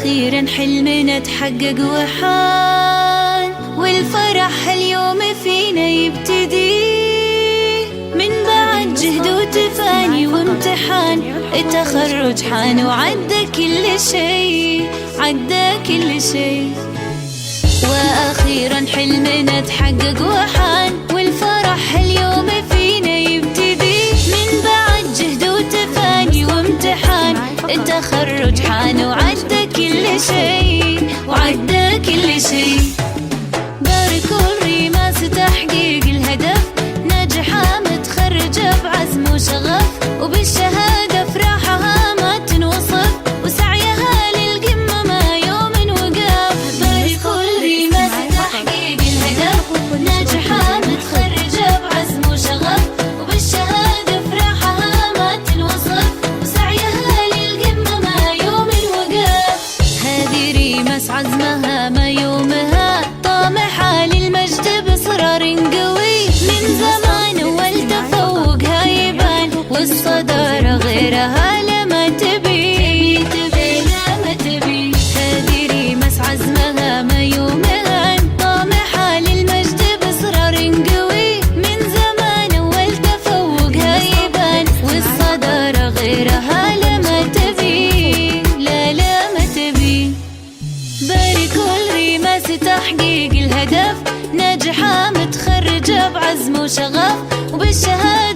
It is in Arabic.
وأخيرا حلمنا تحقق وحان، والفرح هاليوم فينا يبتدي من بعد جهد وتفاني وامتحان. التخرج حان وعدى كل شي، عدى كل شي. وأخيرا حلمنا تحقق وحان، والفرح هاليوم فينا يبتدي من بعد جهد وتفاني وامتحان. التخرج حان وعدى كل شي، وعدى كل شي. باركوا الريماس تحقيق الهدف، ناجحة متخرجة بعزم وشغف، وبالشهادة فرحها ما تنوصف، وسعيها للقمة ما يوم وقف. باركوا الريماس تحقيق الهدف، ناجحة متخرجة بعزم وشغف، وبالشهادة فرحها ما تنوصف، وسعيها للقمة ما يوم وقف. هذه ريماس عزمها ما يومها، طامحة للمجد بإصرار قوي، من زمان والتفوقها يبان، والصدارة غيرها لما تبي، لما تبي. هذه ريماس عزمها ما يومها، طامحة للمجد بإصرار قوي، من زمان والتفوقها يبان، والصدارة غيرها لما تبي، لما تبي. باركوا الريماس تحقيق الهدف، ناجحة متخرجة بعزم وشغف، وبالشهادة